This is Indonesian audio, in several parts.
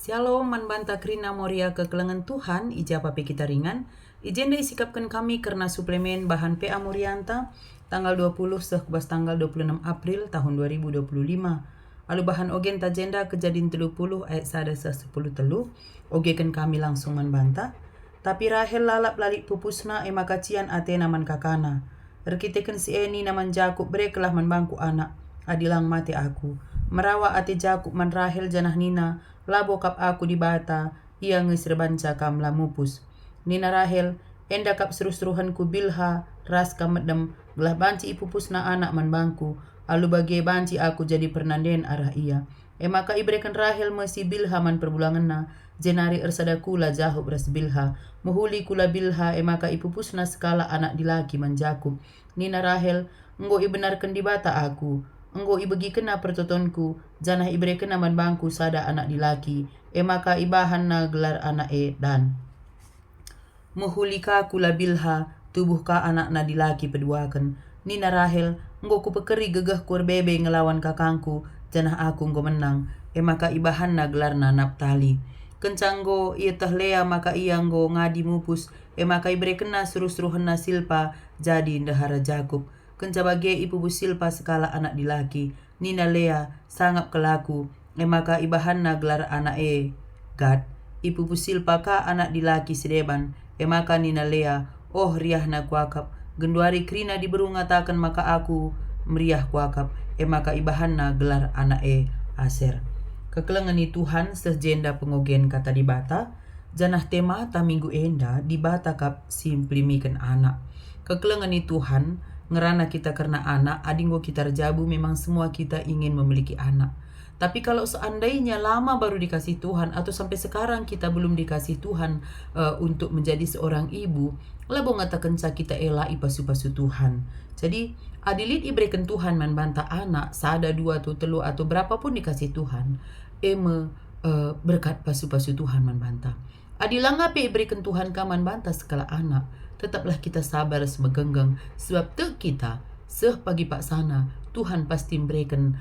Shalom manbanta krina moria kekelengan Tuhan, ija pape kita ringan. Ijenda isikapkan kami karena suplemen bahan PA Morianta tanggal 20 sekubas tanggal 26 April tahun 2025. Lalu bahan ogen tajenda kejadian 30 ayat 1 10 telu. Ogekan kami langsung manbanta. Tapi Rahel lalap lalik pupusna emakacian Athena man kakana. Rekiteken si Eni naman Jakub berekelah manbangku anak. Adilang mati aku. Merawa ate Jakub man Rahel janah nina. Labo kap aku di bata, ia ngesrebanca kam lamupus. Nina Rahel, enda kap seru-seruhanku Bilha, ras kamedem, gelah banci ipupus na anak man bangku, alu bagai banci aku jadi pernanden arah ia. Maka ibrekan Rahel mesi Bilha man perbulangan na, jenari ersada kula Jahub ras Bilha, muhuli kula Bilha, maka ipupus na sekala anak dilaki man Jakub. Nina Rahel, enggo ibenarkan di bata aku, enggo ibagi kena pertotonku, janah ibre kena man bangku sada anak dilaki, maka ibahan na gelar anak dan. Muhulika kula Bilha, tubuh ka anak na dilaki peduakan. Nina Rahel, enggo ku pekeri gegah kur bebe ngelawan kakangku, janah aku enggo menang, maka ibahan na gelar na Naptali. Kencanggo ia teh Lea maka ia enggo ngadi mupus, maka ibre kena suruh-suruhan na Silpa, jadi ndahara Jakub. Kencabage ibu Silpa sekala anak dilaki. Nina Lea sangap kelaku. Maka ibahan na gelar anak Gad. Ibu Silpa ka anak dilaki sedeban. Maka Nina Lea oh riah na kuakap. Genduari krina diberu ngatakan maka aku meriah kuakap. Maka ibahan na gelar anak Aser. Kekelengani Tuhan sejenda pengogen kata di bata. Janah tema ta minggu enda di bata kap simplimikan anak. Kekelengani Tuhan ngerana kita karena anak, adinggo kita rejabu memang semua kita ingin memiliki anak. Tapi kalau seandainya lama baru dikasih Tuhan atau sampai sekarang kita belum dikasih Tuhan untuk menjadi seorang ibu, labo ngatakan kita ela ipasu-pasu Tuhan. Jadi adilit ibrekan Tuhan manbanta anak, sada dua atau telu atau berapapun dikasih Tuhan, berkat pasu-pasu Tuhan manbanta. Adilanga pe ibrekan Tuhan ka manbanta sekala anak. Tetaplah kita sabar semegenggang sebab tu kita seh pagi pak sana Tuhan pasti memberikan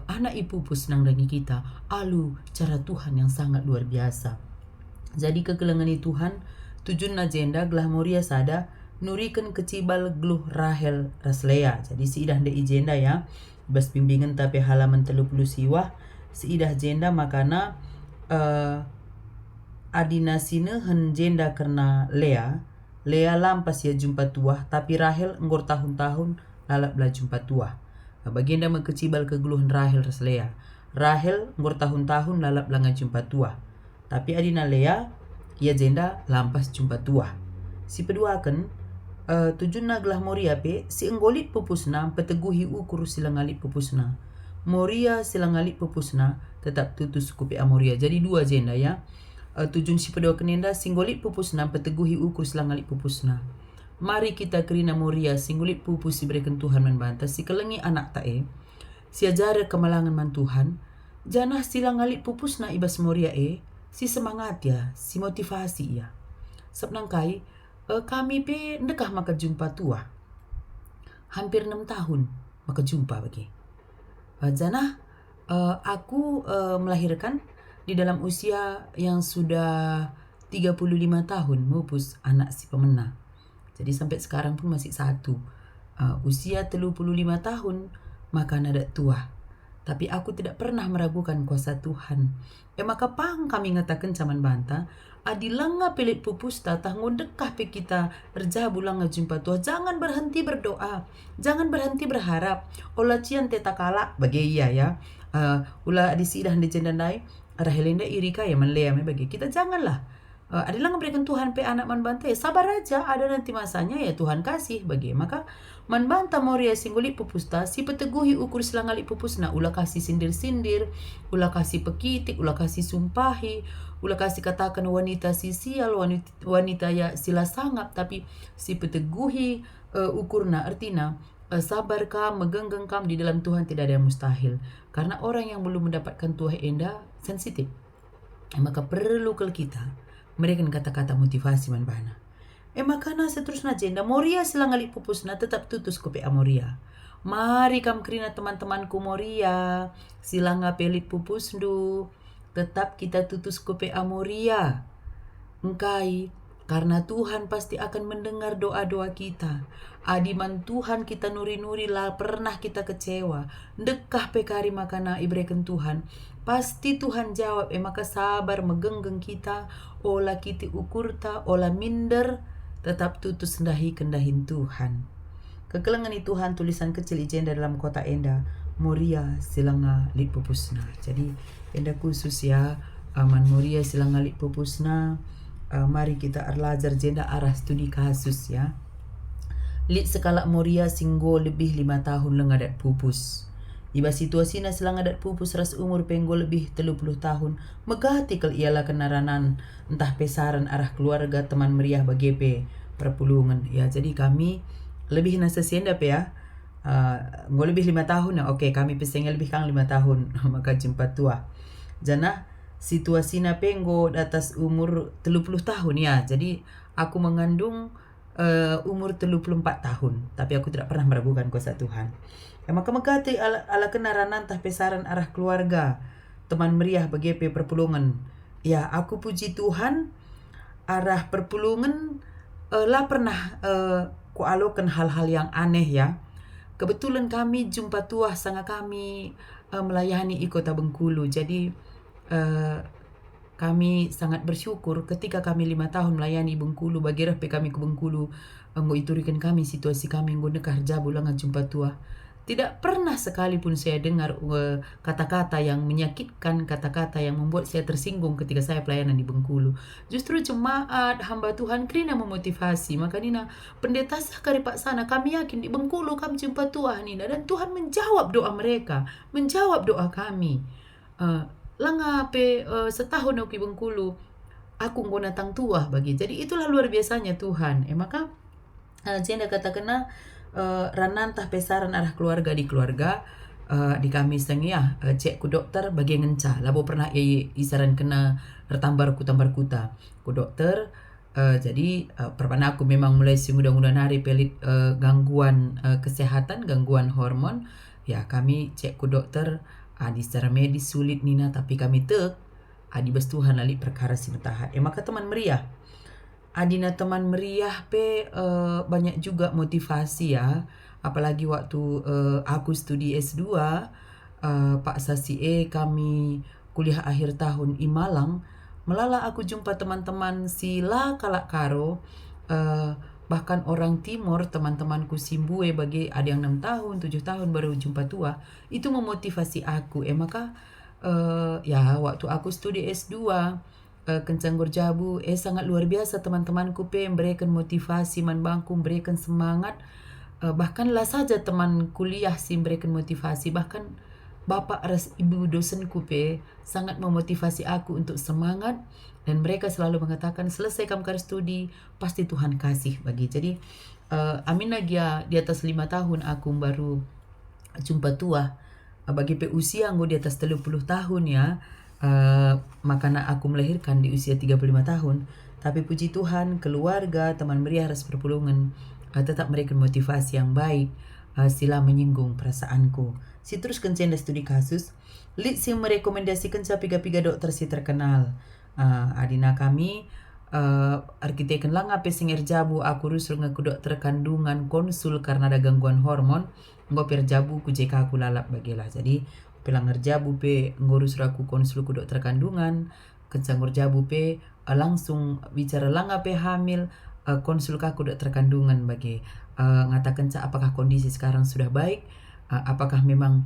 anak ibu pusnang dagi kita alu cara Tuhan yang sangat luar biasa. Jadi kekelengan Tuhan tujuan agenda gelah moria sada nurikan kecibal gluh Rahel Raslea. Jadi siidah de agenda ya bas bimbingan tapi halaman 30 siwah siidah agenda makana adinasine henjenda karena Lea lampas ya jumpa tuah, tapi Rahel enggor tahun-tahun lalap belah jumpa tuah. Baginda mengkecibal kegeluhan Rahel ras Lea. Rahel enggor tahun-tahun lalap belah jumpa tuah. Tapi adina Lea, ia jenda lampas jumpa tuah. Si peduakan, tujuna gelah moria pe, si enggolit pupusna, peteguhi ukur silangalit pupusna. Moria silangalit pupusna, tetap tutus kupi amoria. Jadi dua jenda ya. Tujun si pedua kenenda singgolit pupusna peteguhi ukur selangalit pupusna. Mari kita kerina moria singgolit pupus si berikan Tuhan manbanta si kelengi anak tae si ajara kemalangan man Tuhan janah silangalit pupusna ibas moria si semangat ya si motivasi ya sabnang kai kami pe ndekah maka jumpa tua hampir 6 tahun maka jumpa bagi janah aku melahirkan di dalam usia yang sudah 35 tahun mupus anak si pemena. Jadi sampai sekarang pun masih satu. Usia 35 tahun maka nada tua. Tapi aku tidak pernah meragukan kuasa Tuhan. Maka pang kami ngatakan caman banta. Adilanga pelit pupus tatah ngondekah pe kita berjabu langa jumpa Tuhan. Jangan berhenti berdoa. Jangan berhenti berharap. Olah cian teta kala bagi iya ya. Ulah adisidah di jendandai. Rahelinda irika ya manlea bagi kita janganlah adalah memberikan Tuhan pe anak manbanta ya sabar aja ada nanti masanya ya Tuhan kasih bagi maka manbanta moria singguli pupusta si peteguhi ukur selangali pupusna ulah kasih sindir-sindir ulah kasih pekitik ulah kasih sumpahi ulah kasih katakan wanita sisial wanita ya sila sangap tapi si peteguhi ukurna artina sabar kam, megenggang kam di dalam Tuhan tidak ada yang mustahil. Karena orang yang belum mendapatkan Tuhan enda sensitif. Maka perlu ke kita memberikan kata-kata motivasi manbana. Makana seterusnya agenda moria silangali pupusna tetap tutus kopi amoria. Mari kam kerina teman-temanku moria silanga pelit pupusndu tetap kita tutus kope amoria. Engkai, karena Tuhan pasti akan mendengar doa-doa kita. Adiman Tuhan kita nuri-nuri lah pernah kita kecewa. Dekah pekari makana ibreken Tuhan. Pasti Tuhan jawab, maka sabar megenggeng kita. Ola kiti ukurta, ola minder. Tetap tutus ndahi kendahin Tuhan. Kekelengan Tuhan tulisan kecil ijenda dalam kota enda. Moria silanga lit pupusna. Jadi enda khusus ya. Aman Moria silanga lit pupusna. Mari kita arlajar jenda arah studi kasus ya. Lit sekala Moria singgo lebih 5 tahun lengadat pupus. Iba situasina selang adat pupus ras umur penggo lebih 30 tahun. Megati kel ialah kenaranan entah pesaran arah keluarga teman meriah bagepe perpulungan. Ya jadi kami lebih nasa siendap ya. Ngo lebih 5 tahun ya. Oke, kami pesengnya lebih kang 5 tahun. Maka jempat tua. Jana situasina penggo di atas umur 30 tahun ya. Jadi aku mengandung umur 34 tahun. Tapi aku tidak pernah meragukan kuasa Tuhan. Ya, maka megati ala kenaranan tah pesaran arah keluarga teman meriah bagepe perpulungan. Ya aku puji Tuhan arah perpulungan lah pernah kualokan hal-hal yang aneh ya. Kebetulan kami jumpa tuah sangat kami melayani di kota Bengkulu. Jadi kami sangat bersyukur ketika kami 5 tahun melayani Bengkulu. Bagirah pe kami ke Bengkulu. Nggo iturikan kami situasi kami nggo nekah jabu langan jumpa tuah. Tidak pernah sekalipun saya dengar kata-kata yang menyakitkan, kata-kata yang membuat saya tersinggung ketika saya pelayanan di Bengkulu. Justru jemaat hamba Tuhan kerina memotivasi. Maka Nina, pendeta sah kari Pak sana, kami yakin di Bengkulu kami jumpa Tuhan Nina. Dan Tuhan menjawab doa mereka, menjawab doa kami. Langape setahun aku di Bengkulu, aku nggo natang tuah bagi. Jadi itulah luar biasanya Tuhan. Maka jenda kata kena ranan tah pesaran arah keluarga di keluarga di kami setengah cek ku dokter bagi ngenca labo pernah isaran kena tambar kuta ku dokter jadi perpana aku memang mulai mudah-mudahan hari pelit gangguan kesehatan, gangguan hormon ya. Kami cek ku dokter di secara medis sulit Nina, tapi kami di bes Tuhan lali perkara si betahat. Maka teman meriah adina teman meriah pe banyak juga motivasi ya. Apalagi waktu aku studi S2 Pak Sasi kami kuliah akhir tahun di Malang. Melala aku jumpa teman-teman sila kalak karo bahkan orang timur, teman-temanku Simbue bagi ada yang 6 tahun, 7 tahun baru jumpa tua. Itu memotivasi aku. Maka ya waktu aku studi S2 kencang gorjabu sangat luar biasa teman-temanku pe memberikan motivasi man bangku, memberikan semangat. Bahkan lah saja teman kuliah sih memberikan motivasi, bahkan bapak ras ibu dosenku pe sangat memotivasi aku untuk semangat. Dan mereka selalu mengatakan selesai kamu studi pasti Tuhan kasih bagi. Jadi amin lagi ya, di atas 5 tahun aku baru jumpa tua bagi pe usia aku di atas 30 tahun ya. Makanya aku melahirkan di usia 35 tahun. Tapi puji Tuhan, keluarga, teman meriah ras perpulungan tetap memberikan motivasi yang baik. Sila menyinggung perasaanku. Si terus kencenda studi kasus. Lit si merekomendasikan sa piga-piga dokter si terkenal. Adina kami arkitek lang ape singer jabu aku rusul ngaku dokter kandungan konsul karena ada gangguan hormon. Ngopir jabu ku jeka aku lalap bagilah. Jadi pelangar jabu pe ngurus raku konsul ku dokter kandungan, kencang jabu pe langsung bicara langa pe hamil konsul kaku dokter kandungan bagi ngatakan apakah kondisi sekarang sudah baik, apakah memang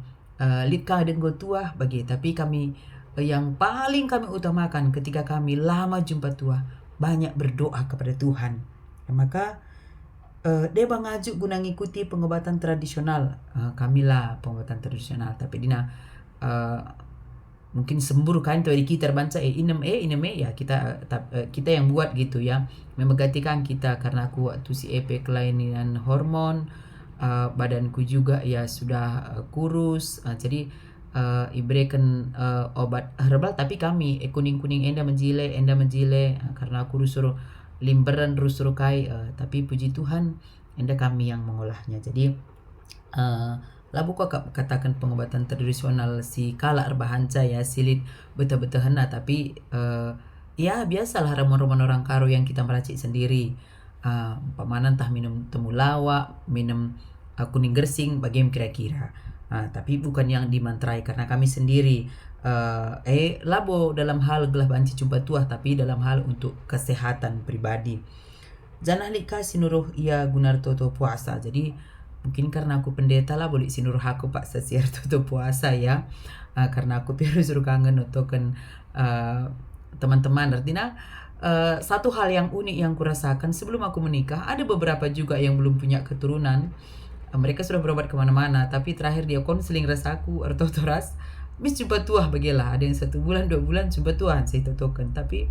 litka dengan tua bagi. Tapi kami yang paling kami utamakan ketika kami lama jumpa tua banyak berdoa kepada Tuhan. Maka dia ngaju guna ngikuti pengobatan tradisional. Kamilah pengobatan tradisional, tapi dina mungkin sembur kan tuh di kita banca inem ya kita yang buat gitu ya, memegatikan kita karena aku waktu si kelainan hormon, badanku juga ya sudah kurus, jadi iberikan obat herbal. Tapi kami kuning-kuning enda menjile karena aku rusur limberan rusur kai, tapi puji Tuhan enda kami yang mengolahnya. Jadi labu kakak katakan pengobatan tradisional si kala arbahanca ya silit betul-betul hena, tapi ya biasalah ramuan-ramuan orang karo yang kita meracik sendiri. Pamanan tah minum temulawak, minum kuning gersing, bagaimana kira-kira. Tapi bukan yang dimantrai karena kami sendiri labo dalam hal gelah banci jumpa tuah, tapi dalam hal untuk kesehatan pribadi. Janah lika sinuruh ia gunar toto puasa. Jadi mungkin karena aku pendeta lah boleh sinuruh aku pak sesiar toto puasa ya. Karena aku piru suruh kangen utoken teman-teman. Artinya satu hal yang unik yang kurasakan sebelum aku menikah, ada beberapa juga yang belum punya keturunan. Mereka sudah berobat kemana-mana, tapi terakhir dia konseling rasaku atau toras mis jumpa tuah bagilah. Ada yang 1 bulan 2 bulan jumpa tuhan saya totokan, tapi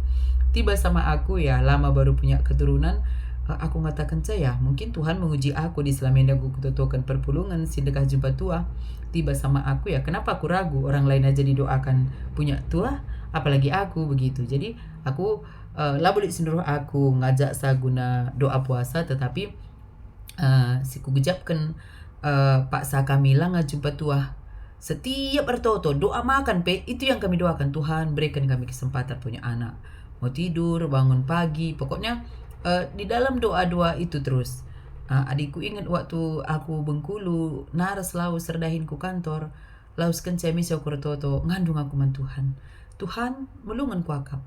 tiba sama aku ya lama baru punya keturunan. Aku mengatakan saya mungkin Tuhan menguji aku di selama aku totokan perpulungan sedekah jumpa tuah. Tiba sama aku ya, kenapa aku ragu, orang lain aja didoakan punya tuah, apalagi aku begitu. Jadi aku lah boleh seluruh aku ngajak saya guna doa puasa, tetapi si ku gejapkan Pak Sakamila ngajumpa tuah setiap bertoto doa makan itu yang kami doakan, Tuhan berikan kami kesempatan punya anak, mau tidur bangun pagi, pokoknya di dalam doa-doa itu terus. Adikku ingat waktu aku Bengkulu naras lau serdahin ku kantor laus kencami syukur toto ngandung aku man Tuhan melungan ku akap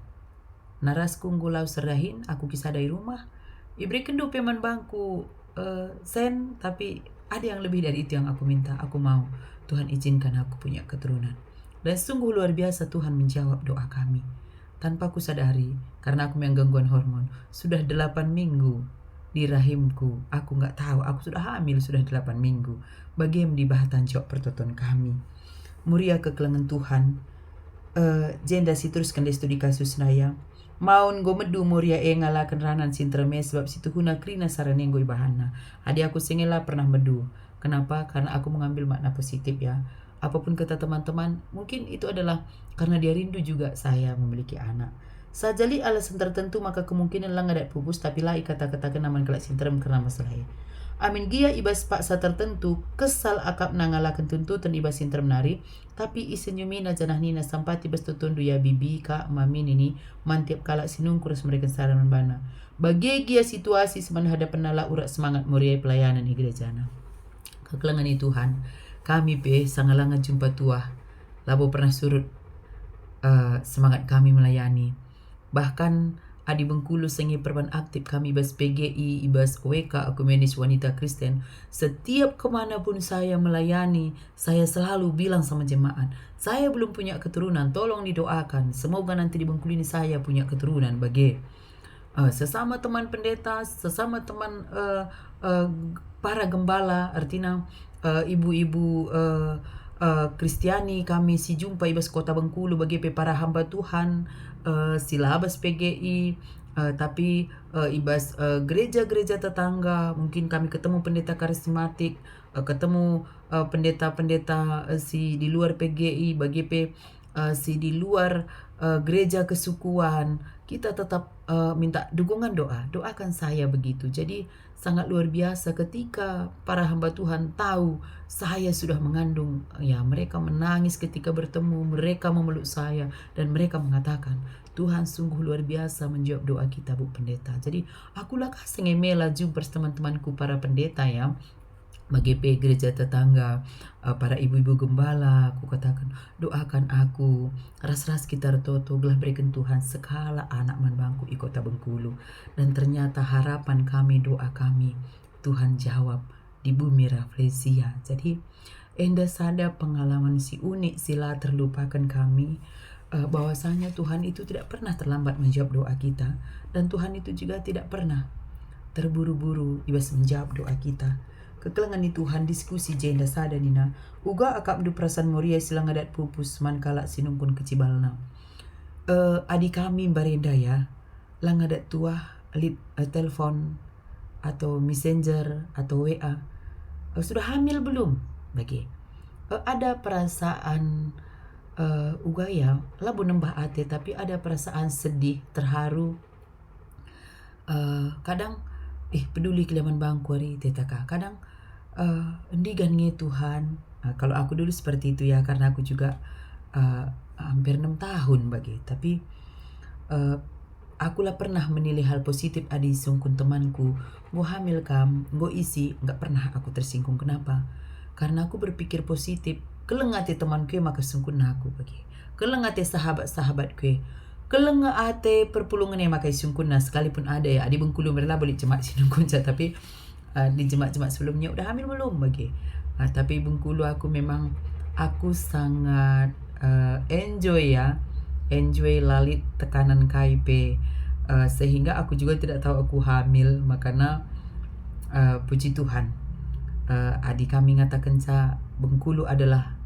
naras kunggu lau serdahin aku kisah dari rumah iberikan do peman bangku sen, tapi ada yang lebih dari itu yang aku minta. Aku mau Tuhan izinkan aku punya keturunan. Dan sungguh luar biasa Tuhan menjawab doa kami tanpa aku sadari, karena aku yang gangguan hormon sudah 8 minggu di rahimku. Aku nggak tahu aku sudah hamil sudah 8 minggu. Bagaimana dibahatan jawab pertonton kami. Muria kekelengan Tuhan. Jenda si teruskan di studi kasus naya. Maun go medu muria ngalakan ranan sintreme sebab situ huna krina saranenggo ibahana. Adi aku sengela pernah medu. Kenapa? Karena aku mengambil makna positif ya. Apapun kata teman-teman, mungkin itu adalah karena dia rindu juga saya memiliki anak. Sajali alasan tertentu maka kemungkinan lang ada pupus, tapi lai kata-kata kenaman kelak sintrem karena masalah. Amin gia ibas paksa tertentu kesal akap nangalakan tuntutan ibas sintrem nari, tapi isenyumina janah nina sampai tibas tutundu ya bibi kak mami nini mantiap kalak sinungkurus mereka saran bana. Bagi gia situasi seman hadapan nala urat semangat muria pelayanan igerejana. Kekelangan Tuhan, kami sangalangan jumpa tuah, labo pernah surut semangat kami melayani. Bahkan Adi Bengkulu sengi perban aktif kami ibas PGI, ibas WK, Ekumenis Wanita Kristen. Setiap kemanapun saya melayani, saya selalu bilang sama jemaat, saya belum punya keturunan, tolong didoakan. Semoga nanti di Bengkulu ini saya punya keturunan. Bagi sesama teman pendeta, sesama teman para gembala, artinya ibu-ibu Kristiani kami si jumpa ibas kota Bengkulu bagi para hamba Tuhan, silabas PGI, tapi ibas gereja-gereja tetangga, mungkin kami ketemu pendeta karismatik, ketemu pendeta-pendeta si di luar PGI, bagi si di luar gereja kesukuan, kita tetap minta dukungan doakan saya begitu. Jadi sangat luar biasa ketika para hamba Tuhan tahu saya sudah mengandung, ya mereka menangis ketika bertemu, mereka memeluk saya dan mereka mengatakan Tuhan sungguh luar biasa menjawab doa kita Bu Pendeta. Jadi akulah kasih ngemela jumpa teman-temanku para pendeta ya, bagi gereja tetangga, para ibu-ibu gembala, aku katakan doakan aku ras-ras kita toto gelah berikan Tuhan sekala anak manbangku i kota Bengkulu. Dan ternyata harapan kami, doa kami Tuhan jawab di bumi Rafflesia. Jadi enda sada pengalaman si unik sila terlupakan kami, bahwasanya Tuhan itu tidak pernah terlambat menjawab doa kita, dan Tuhan itu juga tidak pernah terburu-buru ibas menjawab doa kita. Kekelangan ni Tuhan diskusi jenda sada nina uga akap du perasaan moria silang adat pupus man kalak sinungkun kecibalna. Adik kami barenda ya lang adat tuah telepon atau messenger atau WA, sudah hamil belum bagi ada perasaan uga ya labu nembah ate, tapi ada perasaan sedih, terharu, kadang peduli keliaman bangku hari tetaka, kadang endigan nge Tuhan Kalau aku dulu seperti itu ya, karena aku juga hampir 6 tahun bagi. Tapi akulah pernah menilai hal positif adi sungkun temanku. Gue hamil kam, gue isi, nggak pernah aku tersinggung. Kenapa? Karena aku berpikir positif. Kelengate temanku maka sungkun aku bagi. Kelengate sahabat-sahabat kue. Kelengate perpulungan yang makai sungkun sekalipun ada ya. Adi Bengkulu merela boleh jemaat sinungkunca, tapi di jemaat-jemaat sebelumnya udah hamil belum bagi. Tapi Bengkulu aku sangat enjoy ya, enjoy lalit tekanan KIP, sehingga aku juga tidak tahu aku hamil. Makanya puji Tuhan, adik kami ngatakan Bengkulu adalah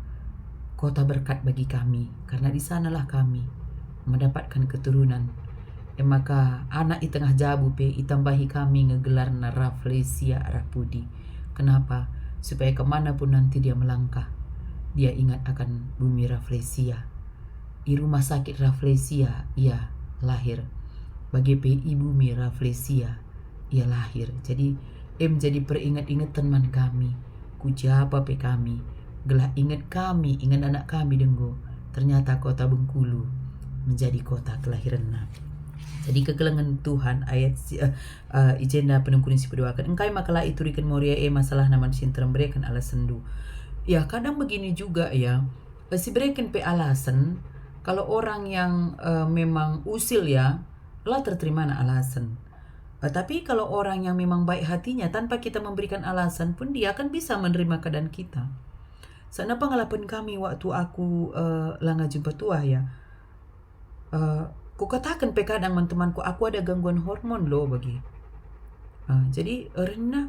kota berkat bagi kami, karena di sanalah kami mendapatkan keturunan. Maka anak di tengah jabu itambahi kami ngegelar Rafflesia Rapudi. Kenapa? Supaya kemanapun nanti dia melangkah, dia ingat akan bumi Rafflesia. Di rumah sakit Rafflesia ia lahir. Bagi PI bumi Rafflesia ia lahir. Jadi jadi peringat-ingatan man kami. Kujapa kami. Gelah ingat kami, ingat anak kami denggo. Ternyata kota Bengkulu menjadi kota kelahiran. Jadi kegelengan Tuhan ayat ijenda penungkunin si pedoakan engkai makalah iturikan moria masalah naman sinterem berikan alasan du. Ya kadang begini juga ya, si berikan alasan. Kalau orang yang memang usil ya lah terterima alasan. Tapi kalau orang yang memang baik hatinya, tanpa kita memberikan alasan pun dia akan bisa menerima keadaan kita. Sana pengalaman kami waktu aku langah jumpa tua ya. Ku katakan kadang teman-temanku aku ada gangguan hormon loh bagi. Jadi Rena,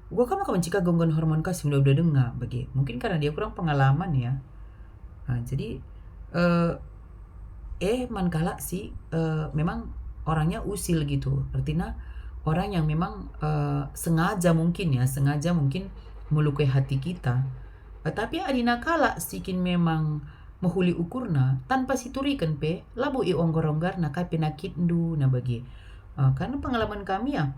gua kamu cika gangguan hormon kasih udah dengar bagi. Mungkin karena dia kurang pengalaman ya. Jadi mankala sih memang orangnya usil gitu. Artinya orang yang memang sengaja mungkin melukai hati kita. Tapi adina kala sikin memang mahuli ukurna tanpa siturikan labu onggor-onggar kai penakit ndu na bagi. Karena pengalaman kami ya,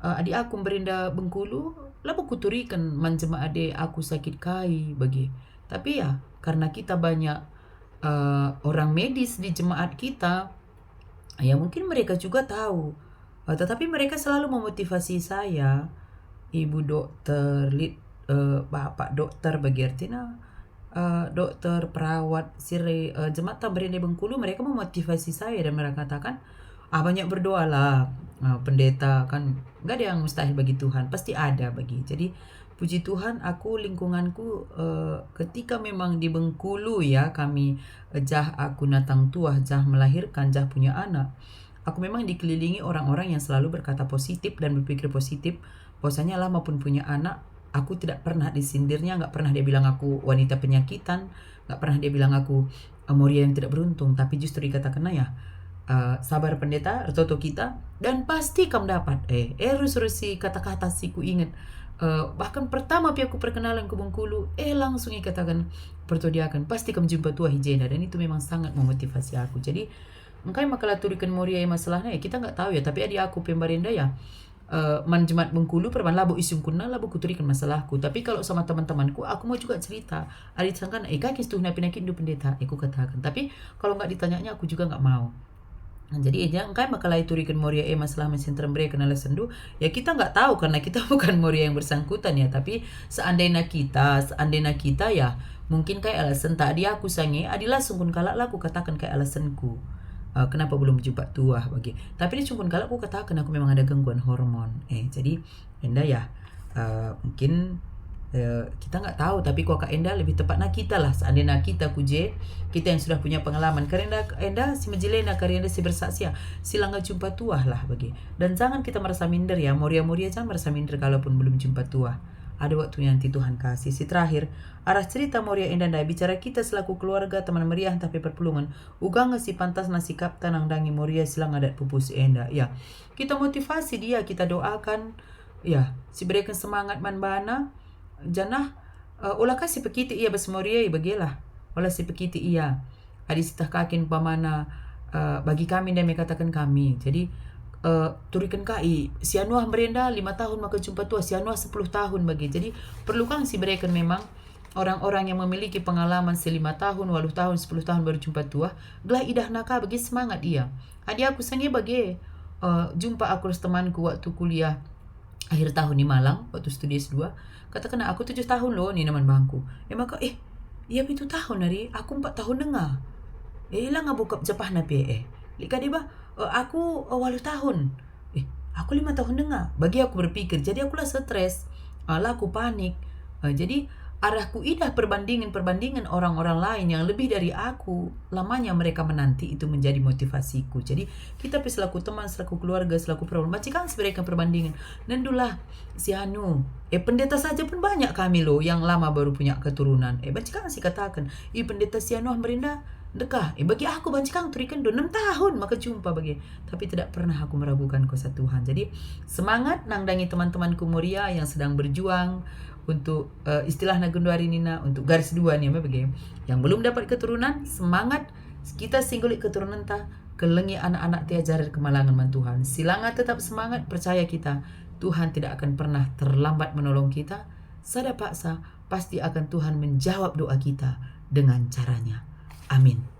adik aku berinda Bengkulu labu kuturikan manjema adik aku sakit kai bagi. Tapi ya karena kita banyak orang medis di jemaat kita, ya mungkin mereka juga tahu. Tetapi mereka selalu memotivasi saya, ibu dokter, bapak dokter bagi artinya dokter, perawat, jemaat Tamrin Bengkulu, mereka memotivasi saya dan mereka katakan, banyak berdoalah, pendeta kan nggak ada yang mustahil bagi Tuhan, pasti ada bagi. Jadi puji Tuhan, aku lingkunganku ketika memang di Bengkulu ya kami aku natang tua, melahirkan, punya anak. Aku memang dikelilingi orang-orang yang selalu berkata positif dan berpikir positif. Bahwasanya lah maupun punya anak, aku tidak pernah disindirnya, nggak pernah dia bilang aku wanita penyakitan, nggak pernah dia bilang aku moria yang tidak beruntung, tapi justru dikatakan ya sabar pendeta, reto kita, dan pasti kamu dapat. Terus si kata-kata si ku ingat, bahkan pertama aku perkenalan ke Bengkulu, langsung katakan pertodiakan, pasti kamu jumpa tua hijena, dan itu memang sangat memotivasi aku. Jadi engkai makalah turikan moria masalahnya ya kita nggak tahu ya, tapi adik aku pembarinda ya. Manjemat Bengkulu perban labu isungkunna labu kuturikan masalahku. Tapi kalau sama teman-temanku aku mau juga cerita. Ada disangkan kaki tuh penyakit du pendeta aku katakan. Tapi kalau nggak ditanyanya aku juga nggak mau. Jadi jangan kai makalah iturikan moria masalah mesin mereka kenal sendu ya kita nggak tahu karena kita bukan moria yang bersangkutan ya. Tapi seandainya kita ya mungkin kayak alasan tadi aku sange adilah sungkun kalak lah aku katakan kayak alasanku. Kenapa belum jumpa tua bagi. Tapi ini cuma kalau aku katakan aku memang ada gangguan hormon. Jadi Enda ya mungkin kita nggak tahu, tapi kok Kak Enda lebih tepatnya kita lah seandainya kita yang sudah punya pengalaman. Karena Enda si menjelena karena Enda si bersaksi ya sila nggak jumpa tua lah bagi. Dan jangan kita merasa minder ya, moria-moria jangan merasa minder kalaupun belum jumpa tua. Ada waktunya nanti Tuhan kasih. Si terakhir, arah cerita moria Enda bicara kita selaku keluarga teman meriah tapi perpulungan. Ugang si pantas nasi kapten nang dangi moria silang adat pupus Enda. Ya, kita motivasi dia, kita doakan. Ya, si berikan semangat man bana. Janah, ulah kasih pekiti ia bas moria bagilah. Ulah si pekiti ia. Adi sitah kakin pamana bagi kami dan katakan kami. Jadi turikan kai si Anuah merenda 5 tahun maka jumpa tua, si Anuah 10 tahun bagi. Jadi perlu kang si berikan memang orang-orang yang memiliki pengalaman 5 tahun, 8 tahun, 10 tahun baru jumpa tua, gelah idah naka bagi semangat ia. Adik aku sangi bagi jumpa aku temanku waktu kuliah akhir tahun di Malang, waktu studi S2. Katakan aku 7 tahun loh nih naman bangku. Maka iya 7 tahun hari, aku 4 tahun dengar. Ilang buka Japah na lika di ba aku 8 tahun. Aku 5 tahun dengar. Bagi aku berpikir, jadi aku lah stres. Lah aku panik. Jadi arahku idah perbandingan orang-orang lain yang lebih dari aku. Lamanya mereka menanti itu menjadi motivasiku. Jadi kita selaku teman, selaku keluarga, selaku perempuan, macikan mereka perbandingan. Dan dulah si Anu, pendeta saja pun banyak kami loh yang lama baru punya keturunan. Macikan sih katakan, pendeta si Anu Merinda dekah. Bagi aku bancikan turikan 6 tahun maka jumpa bagi. Tapi tidak pernah aku meragukan kuasa Tuhan. Jadi semangat nangdangi teman-temanku Moria yang sedang berjuang untuk istilah nagunduari nina untuk garis 2 nih bagi. Yang belum dapat keturunan, semangat kita singgulik keturunan ta kelengi anak-anak tiajar kemalangan man Tuhan. Silanga tetap semangat, percaya kita Tuhan tidak akan pernah terlambat menolong kita. Sada paksa pasti akan Tuhan menjawab doa kita dengan caranya. Amin.